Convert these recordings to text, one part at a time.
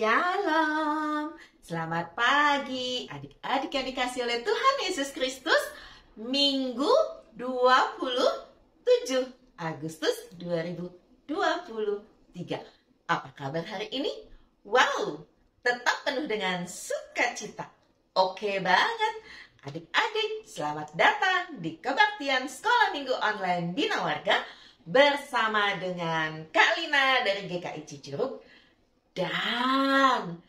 Shalom, selamat pagi adik-adik yang dikasih oleh Tuhan Yesus Kristus. Minggu 27 Agustus 2023. Apa kabar hari ini? Wow, tetap penuh dengan sukacita. Oke banget. Adik-adik, selamat datang di kebaktian Sekolah Minggu Online Bina Warga bersama dengan Kak Lina dari GKI Cicurug dan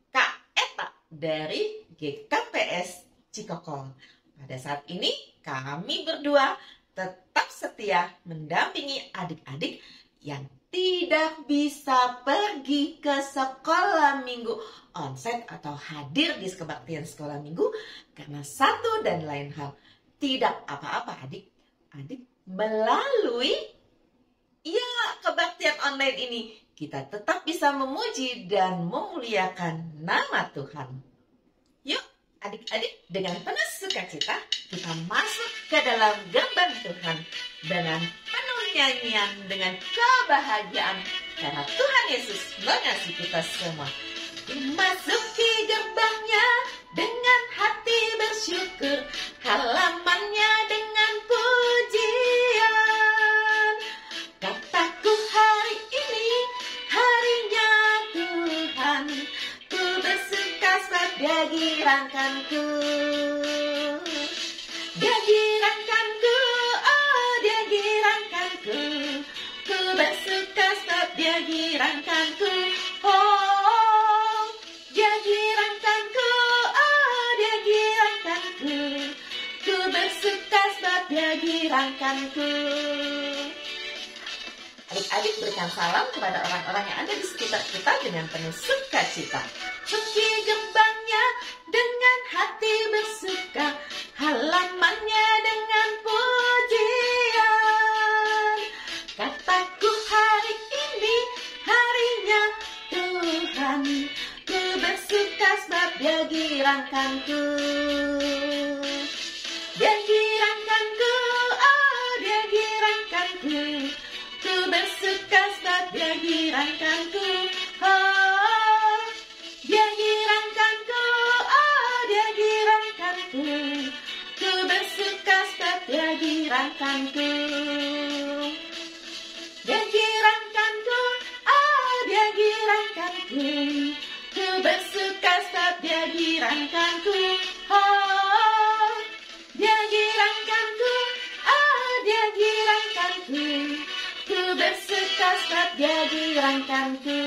Kak Eta dari GKPS Cikokol. Pada saat ini kami berdua tetap setia mendampingi adik-adik yang tidak bisa pergi ke sekolah minggu onsite atau hadir di kebaktian sekolah minggu karena satu dan lain hal. Tidak apa-apa adik-adik, melalui kebaktian online ini kita tetap bisa memuji dan memuliakan nama Tuhan. Yuk adik-adik, dengan penuh sukacita kita masuk ke dalam gerbang Tuhan dengan penuh nyanyian, dengan kebahagiaan karena Tuhan Yesus mengasihi kita semua. Masuki gerbangnya dengan hati bersyukur, halamannya dengan pujian. Kataku hari ini harinya Tuhan, ku bersuka sebab Dia girangkanku. Dia girangkanku, oh Dia girangkanku, ku bersuka sebab Dia girangkanku. Oh, Dia girangkanku, oh Dia girangkanku, ku bersuka sebab Dia girangkanku. Adik-adik, berikan salam kepada orang-orang yang ada di sekitar kita dengan penuh sukacita. Suci gerbangnya dengan hati bersuka, halamannya dengan pujian. Kataku hari ini harinya Tuhan, ku bersuka sebab Dia girangkanku. Dia girangkanku, oh Dia girangkanku, ku bersuka sebab Dia girangkanku. Oh, Dia girangkanku, oh Dia girangkanku, ku bersuka sebab Dia girangkanku. Dia girangkanku, oh Dia girangkanku, ku bersuka sebab Dia girangkanku. Oh, Dia girangkanku, oh Dia girangkanku, ku bersuka sebab Dia girangkanku.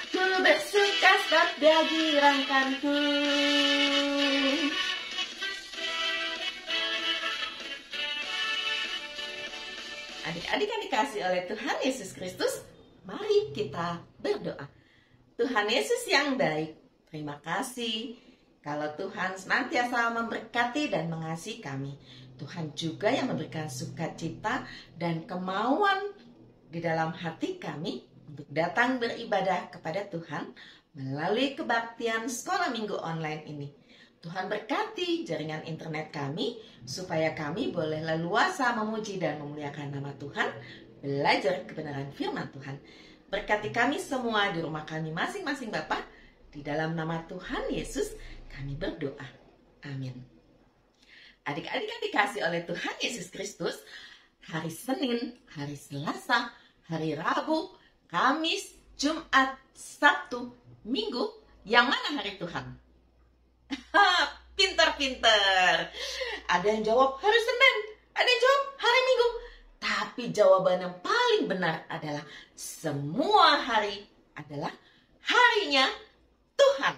Ku bersuka sebab Dia girangkanku. Adik-adik yang dikasih oleh Tuhan Yesus Kristus, mari kita berdoa. Tuhan Yesus yang baik, terima kasih kalau Tuhan senantiasa memberkati dan mengasihi kami. Tuhan juga yang memberikan sukacita dan kemauan di dalam hati kami untuk datang beribadah kepada Tuhan melalui kebaktian sekolah minggu online ini. Tuhan berkati jaringan internet kami supaya kami boleh leluasa memuji dan memuliakan nama Tuhan, belajar kebenaran firman Tuhan. Berkati kami semua di rumah kami masing-masing Bapa. Di dalam nama Tuhan Yesus kami berdoa. Amin. Adik-adik yang dikasih oleh Tuhan Yesus Kristus, hari Senin, hari Selasa, hari Rabu, Kamis, Jumat, Sabtu, Minggu, yang mana hari Tuhan? Pintar-pintar. Ada yang jawab hari Senin, ada yang jawab hari Minggu. Tapi jawaban yang paling benar adalah semua hari adalah harinya Tuhan.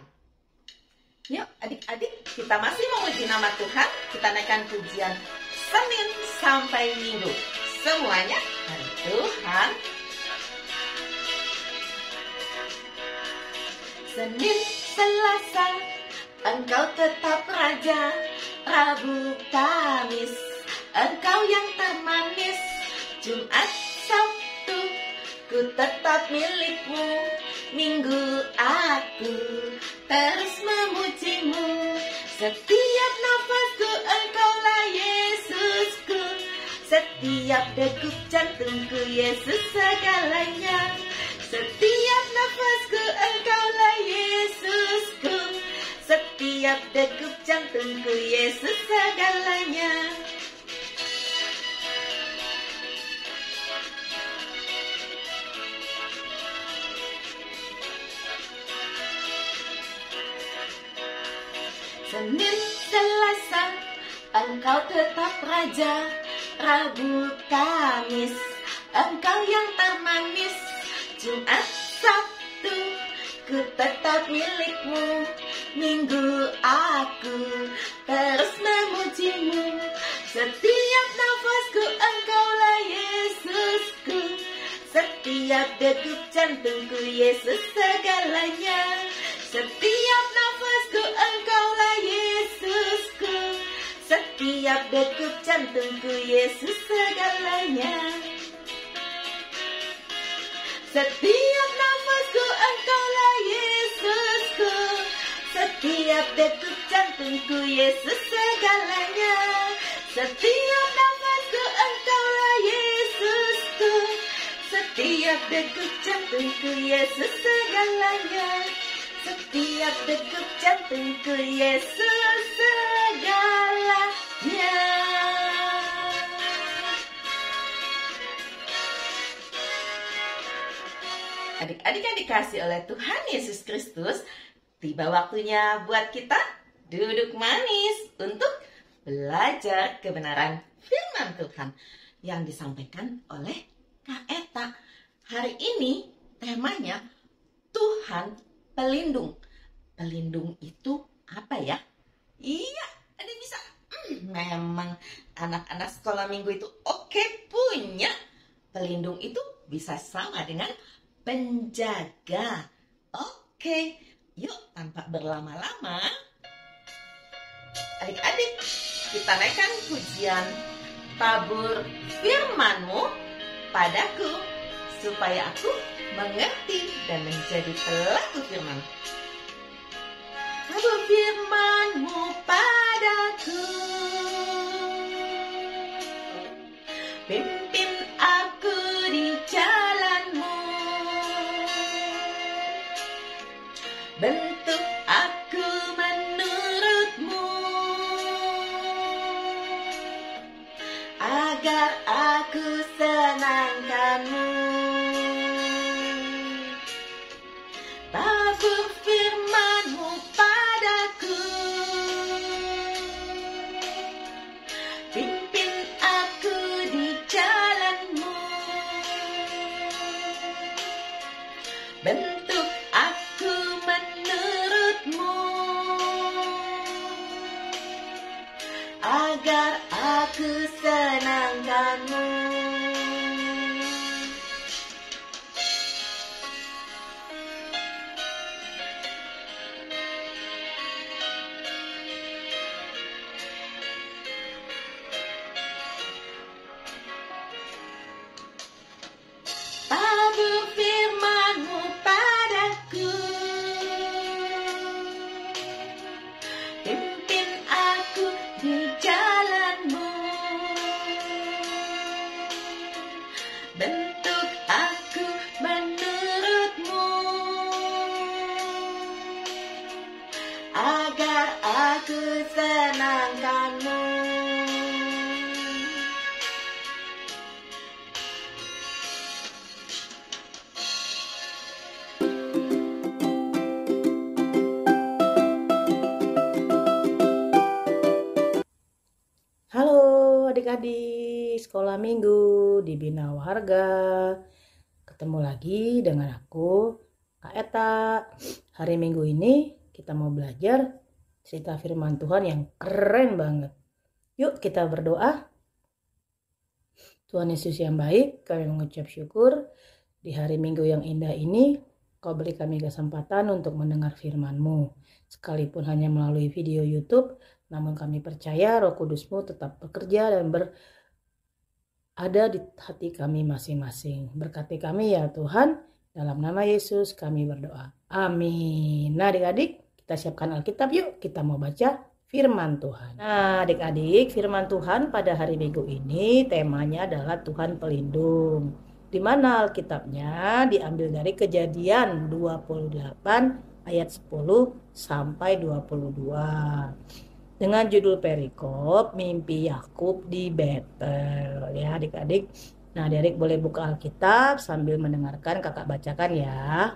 Yuk adik-adik, kita masih memuji nama Tuhan. Kita naikkan pujian Senin sampai Minggu. Semuanya hari Tuhan. Senin, Selasa, Engkau tetap Raja. Rabu, Kamis, Engkau yang termanis. Jumat, Sabtu, ku tetap milikmu. Minggu aku terus memujimu. Setiap nafasku Engkaulah Yesusku. Setiap degup jantungku Yesus segalanya. Setiap nafasku Senin, Selasa, engkau tetap raja. Rabu, Kamis, engkau yang termanis. Jumat, Sabtu, ku tetap milikmu. Minggu, aku terus memujimu. Setiap nafasku, engkaulah Yesusku. Setiap degup jantungku, Yesus segalanya. Setiap nafasku, engkaulah Yesusku. Setiap degup jantungku, Yesus segalanya. Setiap nafasku, engkaulah Yesusku. Setiap degup jantungku, Yesus segalanya. Setiap nafasku, engkaulah Yesusku. Setiap degup jantungku, Yesus segalanya. Setiap degup jantungku, Yesus segalanya. Adik-adik yang dikasih oleh Tuhan Yesus Kristus, tiba waktunya buat kita duduk manis untuk belajar kebenaran firman Tuhan yang disampaikan oleh Kak Eta. Hari ini temanya Tuhan pelindung. Pelindung itu apa ya? Iya, ada bisa. Memang anak-anak sekolah minggu itu oke punya. Pelindung itu bisa sama dengan penjaga. Oke, yuk tanpa berlama-lama, adik-adik, kita naikkan pujian tabur firman-Mu padaku, supaya aku mengerti dan menjadi pelaku firman. Tabur firman-Mu padaku, pimpin aku di jalan-Mu, bentuk aku menurut-Mu, agar aku senangkan-Mu. Tabur firman-Mu padaku, pimpin aku di jalan-Mu, bentuk aku menurut-Mu, agar aku senangkan-Mu. Tabur firman-Mu padaku, pimpin aku di jalan-Mu, bentuk aku menurut-Mu, agar aku senangkan-Mu. Halo adik-adik sekolah minggu di Bina Warga. Ketemu lagi dengan aku, Kak Eta. Hari Minggu ini kita mau belajar cerita firman Tuhan yang keren banget. Yuk kita berdoa. Tuhan Yesus yang baik, kami mengucap syukur di hari Minggu yang indah ini. Kau beri kami kesempatan untuk mendengar firman-Mu. Sekalipun hanya melalui video YouTube, namun kami percaya Roh Kudus-Mu tetap bekerja dan berada di hati kami masing-masing. Berkati kami ya Tuhan, dalam nama Yesus kami berdoa. Amin. Nah adik-adik, kita siapkan Alkitab yuk, kita mau baca firman Tuhan. Nah adik-adik, firman Tuhan pada hari Minggu ini temanya adalah Tuhan pelindung. Di mana Alkitabnya diambil dari Kejadian 28 ayat 10 sampai 22. Dengan judul perikop mimpi Yakub di Betel ya adik-adik. Nah adik-adik boleh buka Alkitab sambil mendengarkan kakak bacakan ya.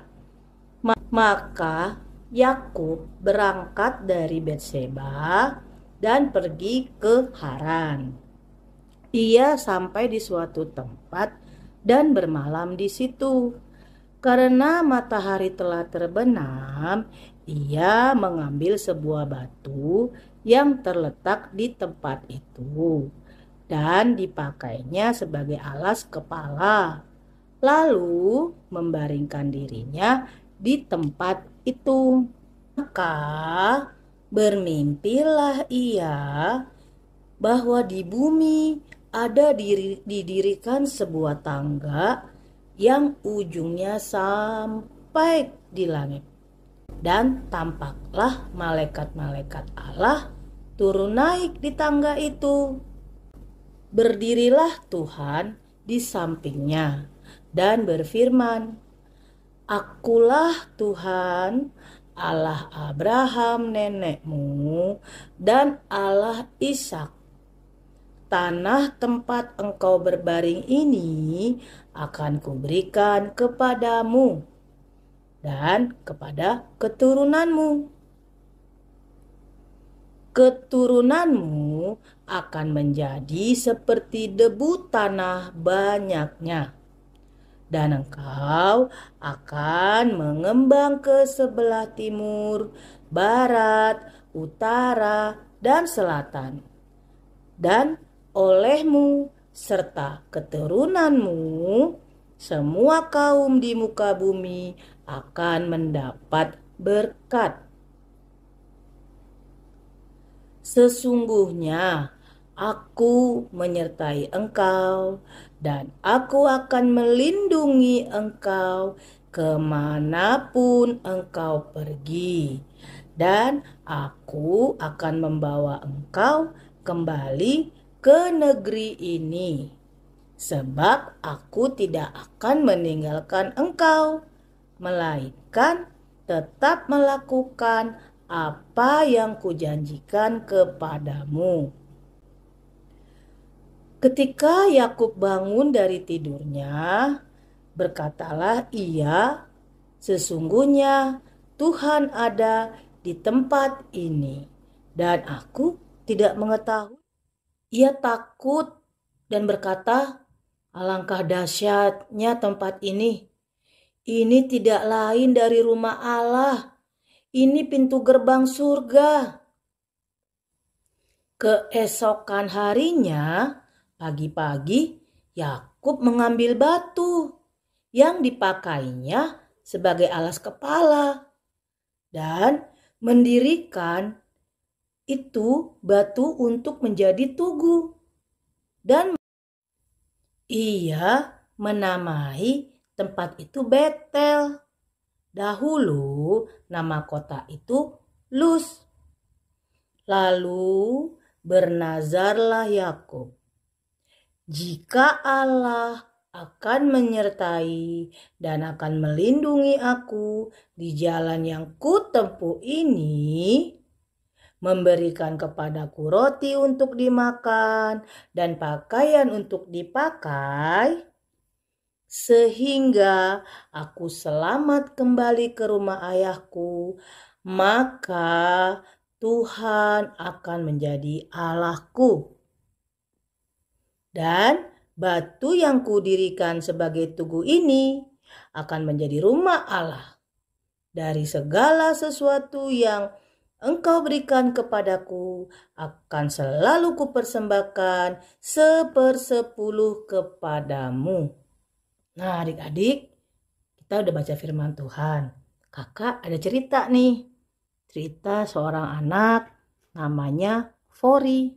Maka Yakub berangkat dari Betseba dan pergi ke Haran. Ia sampai di suatu tempat dan bermalam di situ. Karena matahari telah terbenam, ia mengambil sebuah batu yang terletak di tempat itu dan dipakainya sebagai alas kepala, lalu membaringkan dirinya di tempat itu. Maka bermimpilah ia bahwa di bumi ada didirikan sebuah tangga yang ujungnya sampai di langit. Dan tampaklah malaikat-malaikat Allah turun naik di tangga itu. Berdirilah Tuhan di sampingnya dan berfirman, "Akulah Tuhan, Allah Abraham nenekmu dan Allah Ishak. Tanah tempat engkau berbaring ini akan kuberikan kepadamu dan kepada keturunanmu. Keturunanmu akan menjadi seperti debu tanah banyaknya, dan engkau akan mengembang ke sebelah timur, barat, utara, dan selatan. Dan olehmu serta keturunanmu, semua kaum di muka bumi akan mendapat berkat. Sesungguhnya aku menyertai engkau, dan aku akan melindungi engkau kemanapun engkau pergi, dan aku akan membawa engkau kembali ke negeri ini, sebab aku tidak akan meninggalkan engkau, melainkan tetap melakukan apa yang kujanjikan kepadamu." Ketika Yakub bangun dari tidurnya, berkatalah ia, "Sesungguhnya Tuhan ada di tempat ini, dan aku tidak mengetahui." Ia takut dan berkata, "Alangkah dahsyatnya tempat ini. Ini tidak lain dari rumah Allah. Ini pintu gerbang surga." Keesokan harinya, pagi-pagi, Yakub mengambil batu yang dipakainya sebagai alas kepala dan mendirikan itu batu untuk menjadi tugu, dan ia menamai tempat itu Betel. Dahulu nama kota itu Luz. Lalu bernazarlah Yakub, "Jika Allah akan menyertai dan akan melindungi aku di jalan yang kutempuh ini, memberikan kepadaku roti untuk dimakan dan pakaian untuk dipakai, sehingga aku selamat kembali ke rumah ayahku, maka Tuhan akan menjadi Allahku. Dan batu yang kudirikan sebagai tugu ini akan menjadi rumah Allah. Dari segala sesuatu yang engkau berikan kepadaku akan selalu kupersembahkan 1/10 kepadamu." Nah, adik-adik, kita udah baca firman Tuhan. Kakak ada cerita nih. Cerita seorang anak namanya Fori.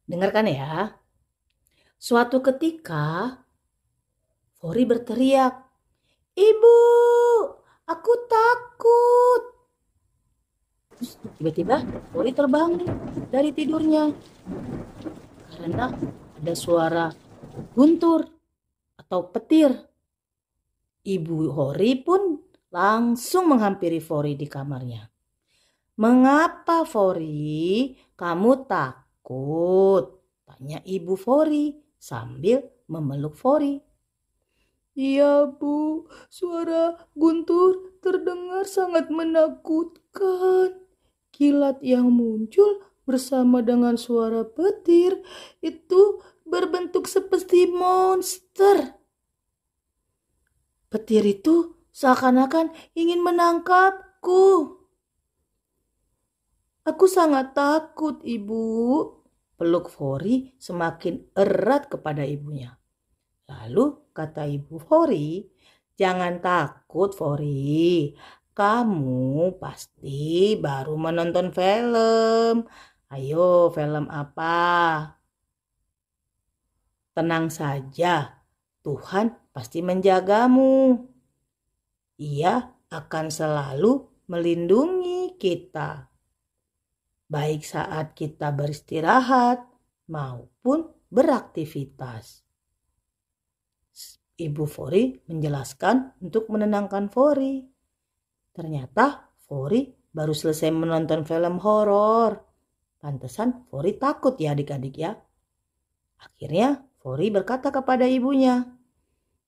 Dengarkan ya. Suatu ketika Fori berteriak, "Ibu, aku takut." Terus tiba-tiba Fori terbangun dari tidurnya karena ada suara guntur atau petir. Ibu Fori pun langsung menghampiri Fori di kamarnya. "Mengapa Fori, kamu takut?" tanya Ibu Fori sambil memeluk Fori. "Iya Bu, suara guntur terdengar sangat menakutkan. Kilat yang muncul bersama dengan suara petir itu berbentuk seperti monster. Petir itu seakan-akan ingin menangkapku. Aku sangat takut, Ibu. Peluk Fori semakin erat kepada ibunya. Lalu kata Ibu Fori, jangan takut Fori. Kamu pasti baru menonton film. Ayo, film apa? Tenang saja, Tuhan pasti menjagamu. Ia akan selalu melindungi kita, baik saat kita beristirahat maupun beraktivitas. Ibu Fori menjelaskan untuk menenangkan Fori. Ternyata Fori baru selesai menonton film horor. Pantesan Fori takut ya adik-adik ya. Akhirnya Fori berkata kepada ibunya,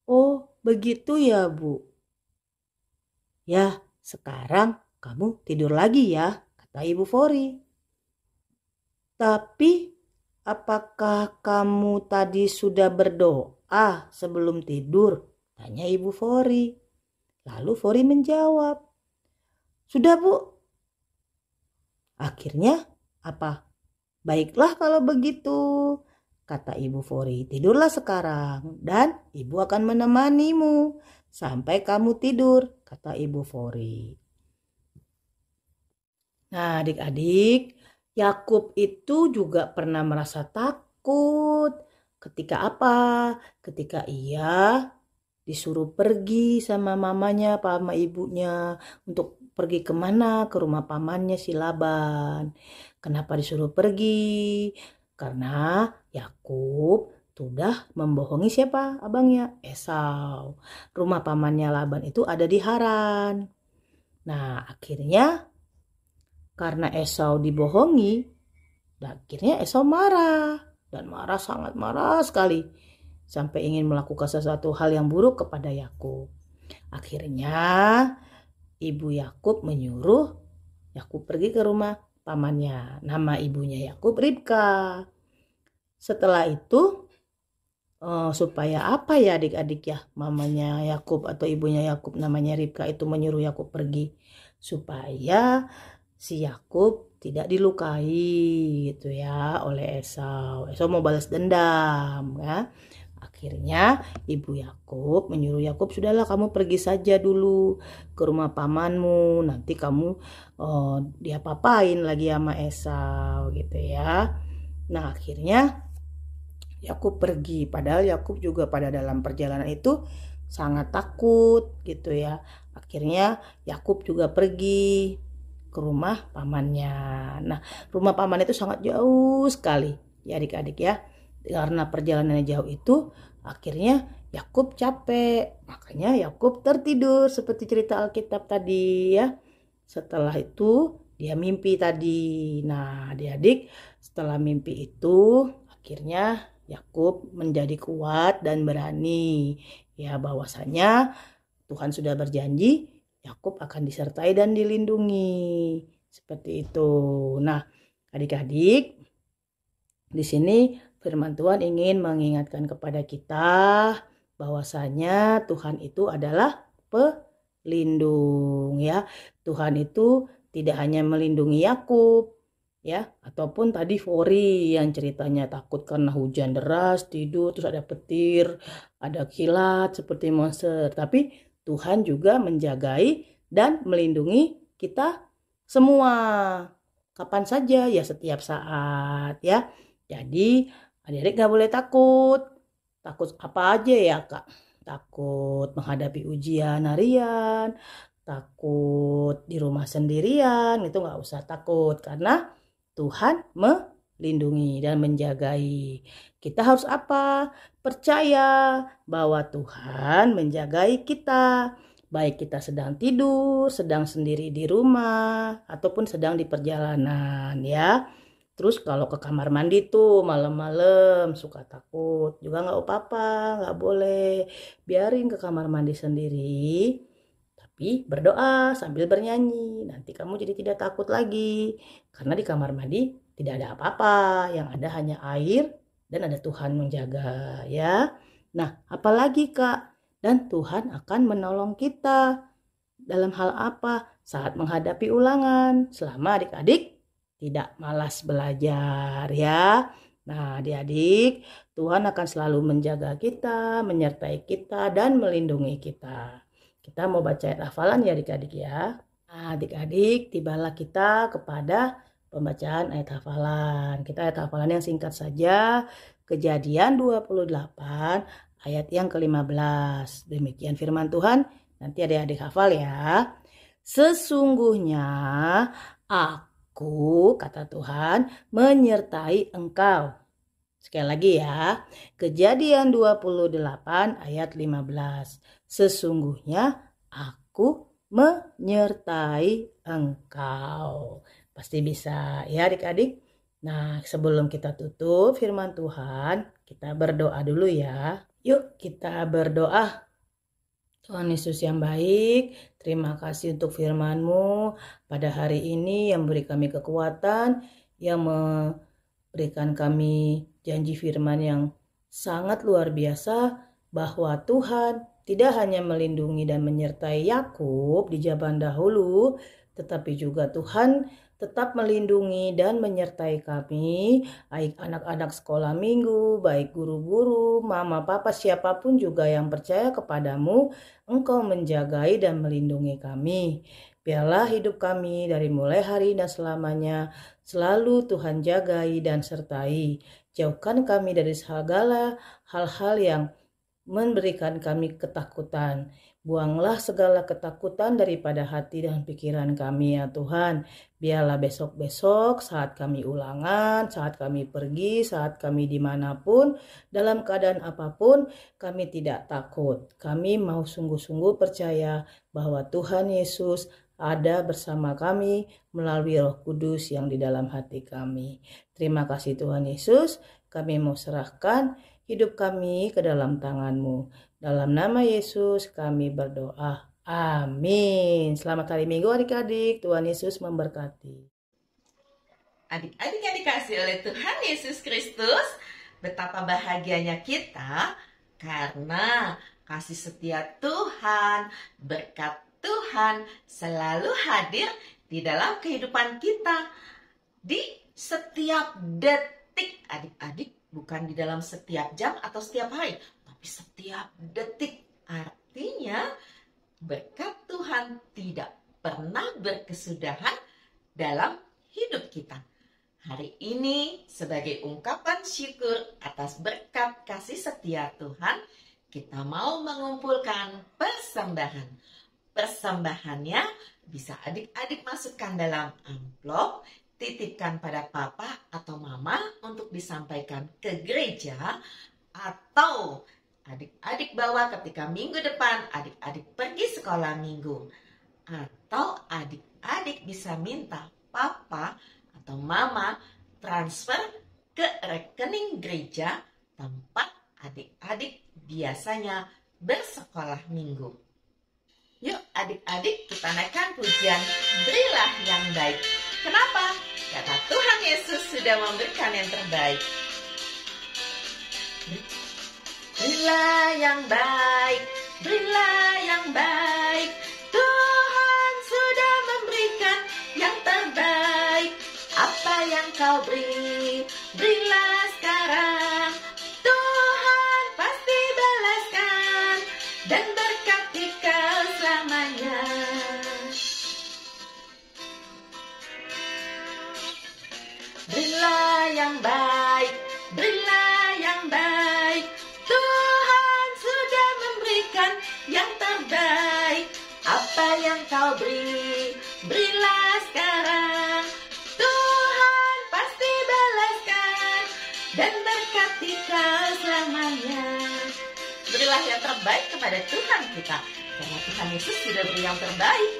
"Oh, begitu ya, Bu. Ya, sekarang kamu tidur lagi ya," kata Ibu Fori. "Tapi apakah kamu tadi sudah berdoa sebelum tidur?" tanya Ibu Fori. Lalu Fori menjawab, "Sudah, Bu." Akhirnya apa? "Baiklah kalau begitu," kata Ibu Fori. "Tidurlah sekarang dan Ibu akan menemanimu sampai kamu tidur," kata Ibu Fori. Nah, adik-adik, Yakub itu juga pernah merasa takut. Ketika apa? Ketika ia disuruh pergi sama mamanya, sama ibunya untuk pergi kemana? Ke rumah pamannya si Laban. Kenapa disuruh pergi? Karena Yakub sudah membohongi siapa? Abangnya Esau. Rumah pamannya Laban itu ada di Haran. Nah, akhirnya karena Esau dibohongi, akhirnya Esau marah. Dan marah, sangat marah sekali. Sampai ingin melakukan sesuatu hal yang buruk kepada Yakub. Akhirnya ibu Yakub menyuruh Yakub pergi ke rumah pamannya. Nama ibunya Yakub Ribka. Setelah itu supaya apa ya adik-adik ya, mamanya Yakub atau ibunya Yakub namanya Ribka itu menyuruh Yakub pergi, supaya si Yakub tidak dilukai gitu ya oleh Esau. Esau mau balas dendam ya. Akhirnya ibu Yakub menyuruh Yakub, "Sudahlah kamu pergi saja dulu ke rumah pamanmu, nanti kamu diapa-apain lagi sama Esau," gitu ya. Nah, akhirnya Yakub pergi, padahal Yakub juga pada dalam perjalanan itu sangat takut gitu ya. Akhirnya Yakub juga pergi ke rumah pamannya. Nah, rumah paman itu sangat jauh sekali ya adik-adik ya. Karena perjalanannya jauh itu, akhirnya Yakub capek. Makanya Yakub tertidur seperti cerita Alkitab tadi ya. Setelah itu dia mimpi tadi. Nah, adik-adik, setelah mimpi itu akhirnya Yakub menjadi kuat dan berani. Ya, bahwasanya Tuhan sudah berjanji Yakub akan disertai dan dilindungi. Seperti itu. Nah, adik-adik, di sini firman Tuhan ingin mengingatkan kepada kita bahwasanya Tuhan itu adalah pelindung ya. Tuhan itu tidak hanya melindungi Yakub ya, ataupun tadi Fori yang ceritanya takut karena hujan deras, tidur terus ada petir, ada kilat seperti monster. Tapi Tuhan juga menjagai dan melindungi kita semua. Kapan saja ya, setiap saat ya. Jadi adik-adik gak boleh takut. Takut apa aja ya Kak? Takut menghadapi ujian harian, takut di rumah sendirian, itu gak usah takut. Karena Tuhan melindungi dan menjagai. Kita harus apa? Percaya bahwa Tuhan menjagai kita. Baik kita sedang tidur, sedang sendiri di rumah, ataupun sedang di perjalanan ya. Terus kalau ke kamar mandi tuh malam-malam suka takut, juga gak apa-apa, gak boleh. Biarin ke kamar mandi sendiri. tapi berdoa sambil bernyanyi. Nanti kamu jadi tidak takut lagi, karena di kamar mandi tidak ada apa-apa, yang ada hanya air dan ada Tuhan menjaga ya. Nah, apalagi Kak? Dan Tuhan akan menolong kita dalam hal apa? Saat menghadapi ulangan, selama adik-adik tidak malas belajar ya. Nah, adik-adik, Tuhan akan selalu menjaga kita, menyertai kita, dan melindungi kita. Kita mau baca ayat hafalan ya adik-adik ya. Nah, adik-adik, tibalah kita kepada pembacaan ayat hafalan. Kita ayat hafalan yang singkat saja. Kejadian 28 ayat yang ke-15. Demikian firman Tuhan. Nanti adik-adik hafal ya. Sesungguhnya aku, kata Tuhan, menyertai engkau. Sekali lagi ya. Kejadian 28 ayat 15. Sesungguhnya aku menyertai engkau. Pasti bisa ya adik-adik. Nah, sebelum kita tutup firman Tuhan, kita berdoa dulu ya. Yuk kita berdoa. Tuhan Yesus yang baik, terima kasih untuk firman-Mu pada hari ini yang beri kami kekuatan, yang memberikan kami janji firman yang sangat luar biasa, bahwa Tuhan tidak hanya melindungi dan menyertai Yakub di zaman dahulu, tetapi juga Tuhan tetap melindungi dan menyertai kami, baik anak-anak sekolah minggu, baik guru-guru, mama, papa, siapapun juga yang percaya kepadamu, Engkau menjagai dan melindungi kami. Biarlah hidup kami dari mulai hari dan selamanya selalu Tuhan jagai dan sertai. Jauhkan kami dari segala hal-hal yang memberikan kami ketakutan. Buanglah segala ketakutan daripada hati dan pikiran kami ya Tuhan. Biarlah besok-besok saat kami ulangan, saat kami pergi, saat kami dimanapun, dalam keadaan apapun, kami tidak takut. Kami mau sungguh-sungguh percaya bahwa Tuhan Yesus ada bersama kami melalui Roh Kudus yang di dalam hati kami. Terima kasih Tuhan Yesus, kami mau serahkan hidup kami ke dalam tangan-Mu. Dalam nama Yesus kami berdoa. Amin. Selamat hari Minggu adik-adik. Tuhan Yesus memberkati. Adik-adik yang dikasihi oleh Tuhan Yesus Kristus, betapa bahagianya kita karena kasih setia Tuhan, berkat Tuhan selalu hadir di dalam kehidupan kita. Di setiap detik adik-adik, bukan di dalam setiap jam atau setiap hari, tapi setiap detik. Artinya berkat Tuhan tidak pernah berkesudahan dalam hidup kita. Hari ini sebagai ungkapan syukur atas berkat kasih setia Tuhan, kita mau mengumpulkan persembahan. Persembahannya bisa adik-adik masukkan dalam amplop, titipkan pada papa atau mama untuk disampaikan ke gereja, atau adik-adik bawa ketika minggu depan adik-adik pergi sekolah minggu, atau adik-adik bisa minta papa atau mama transfer ke rekening gereja tempat adik-adik biasanya bersekolah minggu. Yuk adik-adik, kita naikkan pujian Berilah yang Baik. Kenapa? Karena Tuhan Yesus sudah memberikan yang terbaik. Berilah yang baik, berilah yang baik. Tuhan sudah memberikan yang terbaik. Apa yang kau beri, berilah sekarang. Tuhan pasti balaskan dan berkati kau selamanya. Berilah yang baik, berilah yang baik. Tuhan sudah memberikan yang terbaik. Apa yang kau beri, berilah sekarang. Tuhan pasti balaskan dan berkati kau selamanya. Berilah yang terbaik kepada Tuhan kita, karena Tuhan Yesus sudah beri yang terbaik.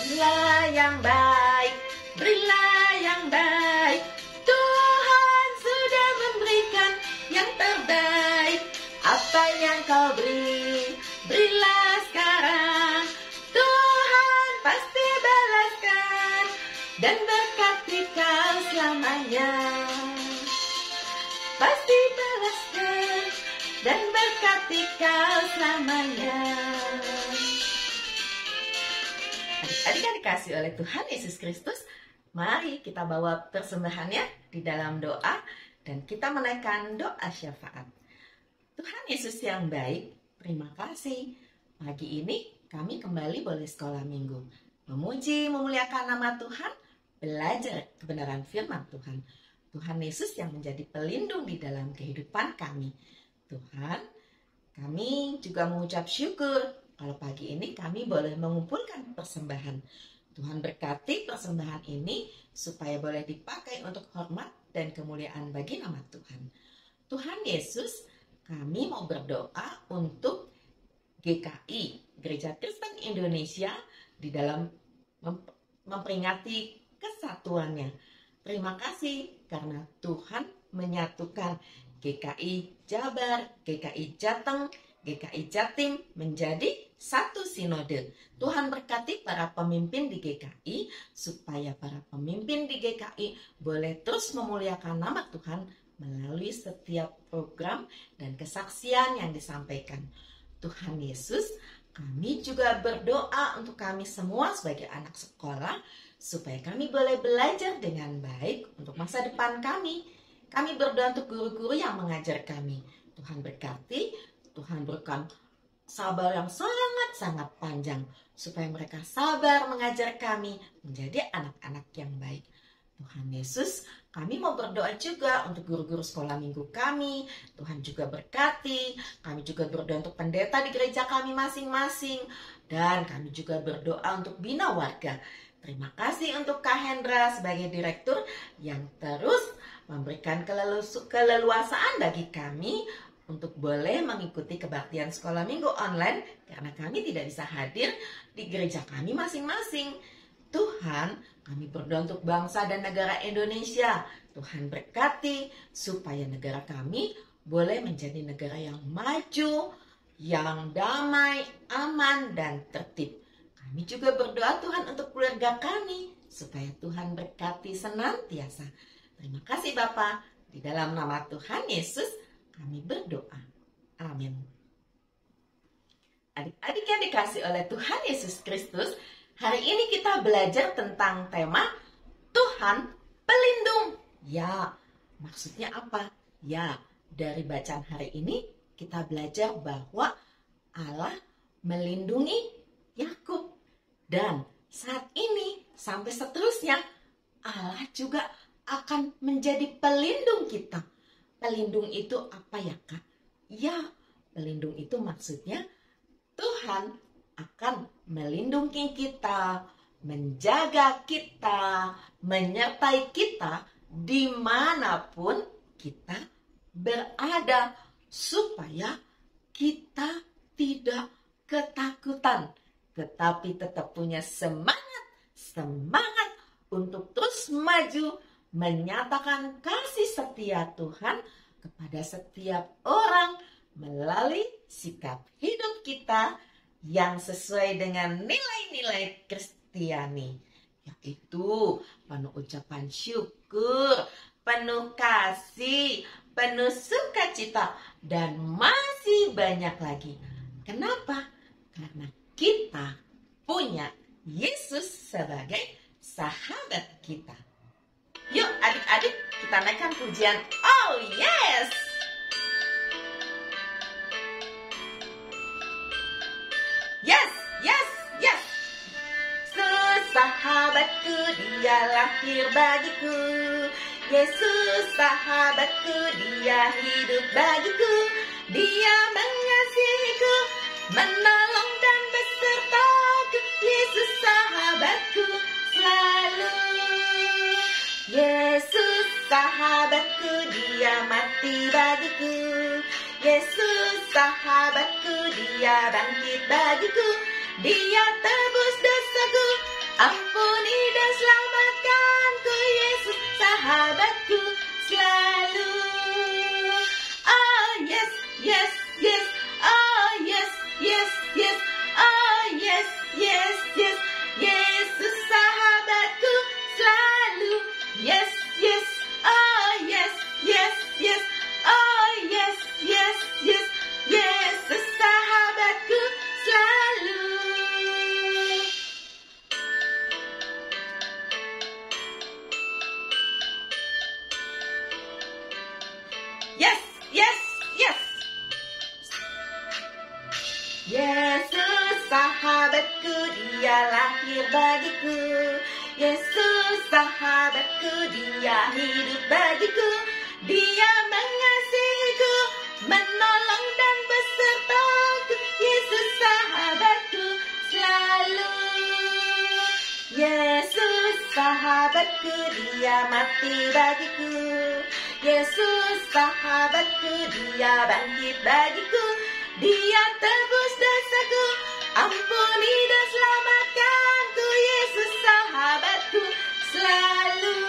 Berilah yang baik, berilah yang baik. Tuhan sudah memberikan yang terbaik. Apa apa yang kau beri, berilah sekarang. Tuhan pasti balaskan dan berkati kau selamanya. Pasti balaskan dan berkati kau selamanya. Adik-adik yang dikasih oleh Tuhan Yesus Kristus, mari kita bawa persembahannya di dalam doa dan kita menaikkan doa syafaat. Tuhan Yesus yang baik, terima kasih. Pagi ini kami kembali boleh sekolah minggu, memuji, memuliakan nama Tuhan, belajar kebenaran firman Tuhan. Tuhan Yesus yang menjadi pelindung di dalam kehidupan kami. Tuhan, kami juga mengucap syukur kalau pagi ini kami boleh mengumpulkan persembahan. Tuhan berkati persembahan ini supaya boleh dipakai untuk hormat dan kemuliaan bagi nama Tuhan. Tuhan Yesus, kami mau berdoa untuk GKI, Gereja Kristen Indonesia, di dalam memperingati kesatuannya. Terima kasih karena Tuhan menyatukan GKI Jabar, GKI Jateng, GKI Jatim menjadi satu sinode. Tuhan berkati para pemimpin di GKI supaya para pemimpin di GKI boleh terus memuliakan nama Tuhan melalui setiap program dan kesaksian yang disampaikan. Tuhan Yesus, kami juga berdoa untuk kami semua sebagai anak sekolah supaya kami boleh belajar dengan baik untuk masa depan kami. Kami berdoa untuk guru-guru yang mengajar kami. Tuhan berkati, Tuhan berikan sabar yang sangat-sangat panjang supaya mereka sabar mengajar kami menjadi anak-anak yang baik. Tuhan Yesus, kami mau berdoa juga untuk guru-guru sekolah minggu kami. Tuhan juga berkati. Kami juga berdoa untuk pendeta di gereja kami masing-masing. Dan kami juga berdoa untuk bina warga. Terima kasih untuk Kak Hendra sebagai direktur yang terus memberikan keleluasaan bagi kami untuk boleh mengikuti kebaktian sekolah minggu online karena kami tidak bisa hadir di gereja kami masing-masing. Tuhan, kami berdoa untuk bangsa dan negara Indonesia. Tuhan berkati supaya negara kami boleh menjadi negara yang maju, yang damai, aman, dan tertib. Kami juga berdoa Tuhan untuk keluarga kami supaya Tuhan berkati senantiasa. Terima kasih Bapa. Di dalam nama Tuhan Yesus kami berdoa. Amin. Adik-adik yang dikasih oleh Tuhan Yesus Kristus, hari ini kita belajar tentang tema Tuhan pelindung. Ya, maksudnya apa? Ya, dari bacaan hari ini kita belajar bahwa Allah melindungi Yakub. Dan saat ini sampai seterusnya Allah juga akan menjadi pelindung kita. Pelindung itu apa ya Kak? Ya, pelindung itu maksudnya Tuhan akan melindungi kita, menjaga kita, menyertai kita dimanapun kita berada supaya kita tidak ketakutan, tetapi tetap punya semangat untuk terus maju, menyatakan kasih setia Tuhan kepada setiap orang melalui sikap hidup kita yang sesuai dengan nilai-nilai Kristiani, yaitu penuh ucapan syukur, penuh kasih, penuh sukacita, dan masih banyak lagi. Kenapa? Karena kita punya Yesus sebagai sahabat kita. Yuk adik-adik, kita naikkan pujian Oh Yes! Yes, yes, yes! Sahabatku, dia lahir bagiku. Yesus sahabatku, dia hidup bagiku. Dia mengasihiku, menolong dan besertaku. Yesus sahabatku selalu. Yesus sahabatku, dia mati bagiku. Yesus sahabatku, dia bangkit bagiku. Dia tebus dosaku, ampuni dan selamatkanku. Yesus sahabatku selalu. Oh yes, yes, yes. Yesus sahabatku, dia lahir bagiku. Yesus sahabatku, dia hidup bagiku. Dia mengasihiku, menolong dan besertaku. Yesus sahabatku selalu. Yesus sahabatku, dia mati bagiku. Yesus sahabatku, dia bangkit bagiku. Dia tebus dosaku, ampuni dan selamatkanku. Yesus sahabatku selalu.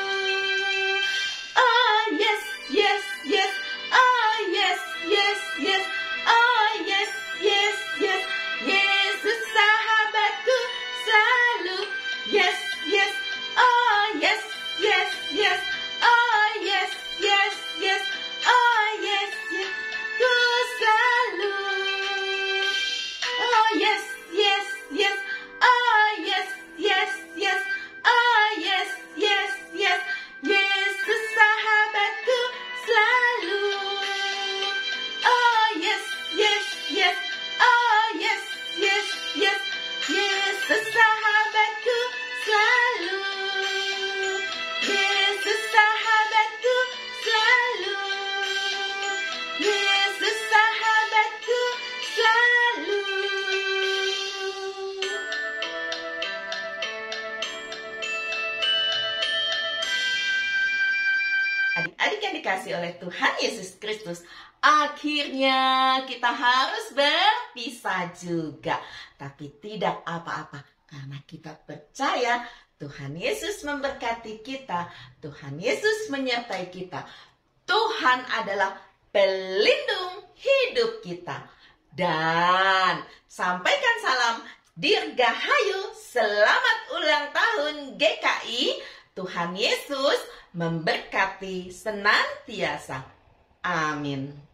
Oh yes, yes, yes. Oh yes, yes, yes. Oh yes, yes, yes. Yesus sahabatku selalu. Yes, yes. Oh yes, yes, yes. Oh yes, yes, yes. Oh yes, yes. Ku selalu. Oh yes, yes, yes. Oh yes, yes, yes. Oh yes, yes, yes. Yesus sahabatku selalu. Oh yes, yes, yes. Oh yes, yes, yes. Yesus sahabatku selalu. Yesus sahabatku selalu. Yesus sahabatku selalu. Adik-adik yang dikasih oleh Tuhan Yesus Kristus, akhirnya kita harus berpisah juga. Tapi tidak apa-apa, karena kita percaya Tuhan Yesus memberkati kita. Tuhan Yesus menyertai kita. Tuhan adalah pelindung hidup kita. Dan sampaikan salam Dirgahayu, selamat ulang tahun GKI. Tuhan Yesus memberkati senantiasa. Amin.